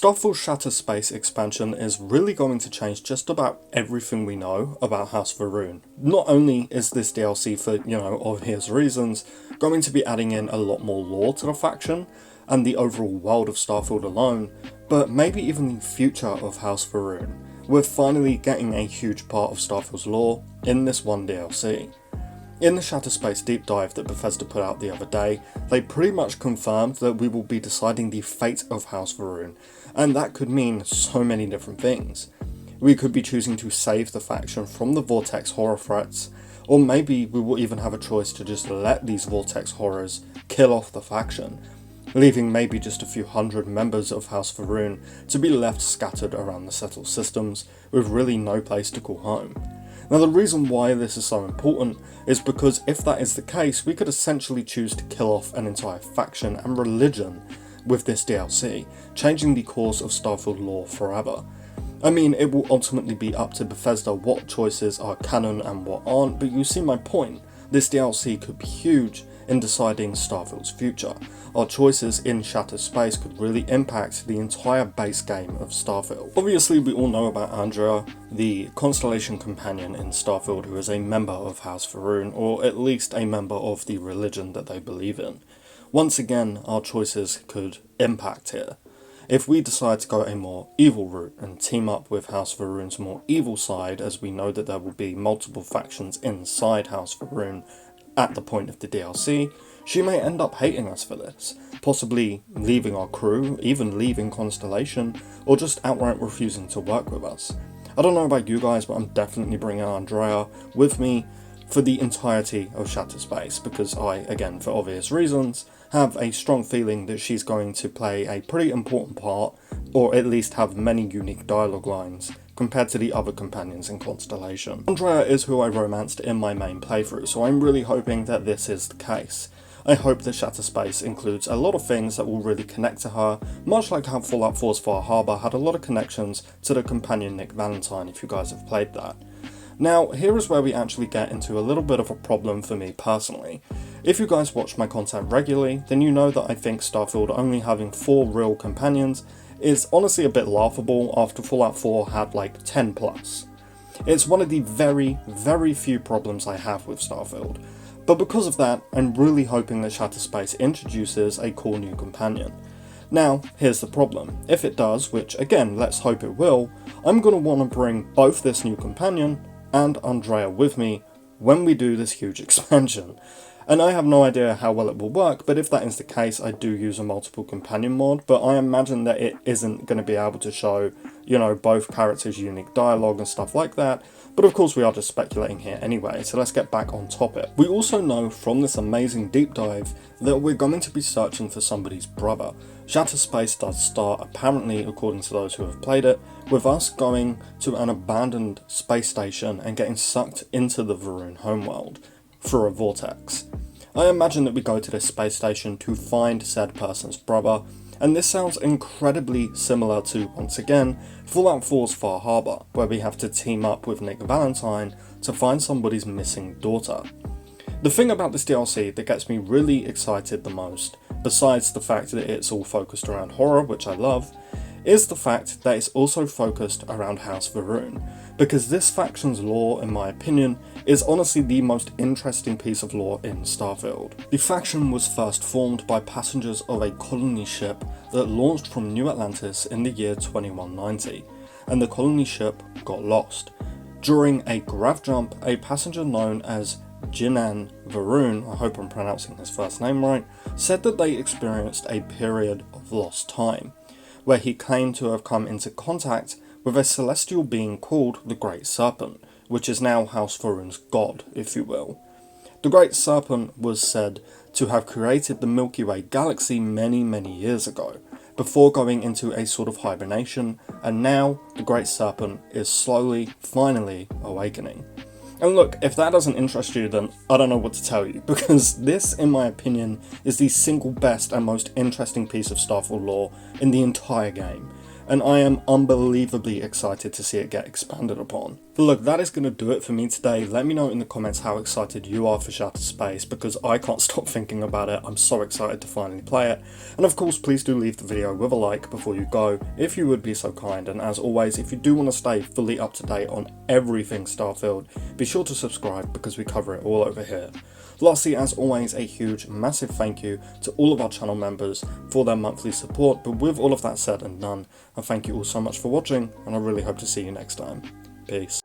Starfield's Shattered Space expansion is really going to change just about everything we know about House Va'ruun. Not only is this DLC for, obvious reasons, going to be adding in a lot more lore to the faction and the overall world of Starfield alone, but maybe even the future of House Va'ruun. We're finally getting a huge part of Starfield's lore in this one DLC. In the Shattered Space deep dive that Bethesda put out the other day, they pretty much confirmed that we will be deciding the fate of House Va'ruun, and that could mean so many different things. We could be choosing to save the faction from the Vortex horror threats, or maybe we will even have a choice to just let these Vortex horrors kill off the faction, leaving maybe just a few hundred members of House Va'ruun to be left scattered around the settled systems with really no place to call home. Now the reason why this is so important is because if that is the case, we could essentially choose to kill off an entire faction and religion with this DLC, changing the course of Starfield lore forever. I mean, it will ultimately be up to Bethesda what choices are canon and what aren't, but you see my point. This DLC could be huge in deciding Starfield's future. Our choices in Shattered Space could really impact the entire base game of Starfield. Obviously, we all know about Andrea, the Constellation companion in Starfield who is a member of House Va'ruun, or at least a member of the religion that they believe in. Once again, our choices could impact here. If we decide to go a more evil route and team up with House Va'ruun's more evil side, as we know that there will be multiple factions inside House Va'ruun at the point of the DLC, she may end up hating us for this, possibly leaving our crew, even leaving Constellation, or just outright refusing to work with us. I don't know about you guys, but I'm definitely bringing Andrea with me for the entirety of Shattered Space, because I, again, for obvious reasons, have a strong feeling that she's going to play a pretty important part, or at least have many unique dialogue lines, compared to the other companions in Constellation. Andrea is who I romanced in my main playthrough, so I'm really hoping that this is the case. I hope that Shattered Space includes a lot of things that will really connect to her, much like how Fallout 4's Far Harbor had a lot of connections to the companion Nick Valentine, if you guys have played that. Now, here is where we actually get into a little bit of a problem for me personally. If you guys watch my content regularly, then you know that I think Starfield only having 4 real companions is honestly a bit laughable after Fallout 4 had like 10 plus. It's one of the very, very few problems I have with Starfield, but because of that, I'm really hoping that Shattered Space introduces a cool new companion. Now, here's the problem. If it does, which again, let's hope it will, I'm going to want to bring both this new companion and Andrea with me when we do this huge expansion. And I have no idea how well it will work, but if that is the case, I do use a multiple companion mod, but I imagine that it isn't going to be able to show, both characters' unique dialogue and stuff like that, but of course we are just speculating here anyway, so let's get back on topic. We also know from this amazing deep dive that we're going to be searching for somebody's brother. Shattered Space does start, apparently according to those who have played it, with us going to an abandoned space station and getting sucked into the Va'ruun homeworld through a vortex. I imagine that we go to this space station to find said person's brother, and this sounds incredibly similar to, once again, Fallout 4's Far Harbor, where we have to team up with Nick Valentine to find somebody's missing daughter. The thing about this DLC that gets me really excited the most, besides the fact that it's all focused around horror, which I love, is the fact that it's also focused around House Va'ruun, because this faction's lore, in my opinion, is honestly the most interesting piece of lore in Starfield. The faction was first formed by passengers of a colony ship that launched from New Atlantis in the year 2190, and the colony ship got lost. During a grav jump, a passenger known as Jinan Va'ruun, I hope I'm pronouncing his first name right, said that they experienced a period of lost time, where he claimed to have come into contact with a celestial being called the Great Serpent, which is now House Va'ruun's god, if you will. The Great Serpent was said to have created the Milky Way galaxy many, many years ago, before going into a sort of hibernation, and now the Great Serpent is slowly, finally awakening. And look, if that doesn't interest you, then I don't know what to tell you, because this, in my opinion, is the single best and most interesting piece of Starfield lore in the entire game, and I am unbelievably excited to see it get expanded upon. But look, that is going to do it for me today. Let me know in the comments how excited you are for Shattered Space, because I can't stop thinking about it. I'm so excited to finally play it. And of course, please do leave the video with a like before you go, if you would be so kind. And as always, if you do want to stay fully up to date on everything Starfield, be sure to subscribe because we cover it all over here. Lastly, as always, a huge, massive thank you to all of our channel members for their monthly support. But with all of that said and done, I thank you all so much for watching, and I really hope to see you next time. Peace.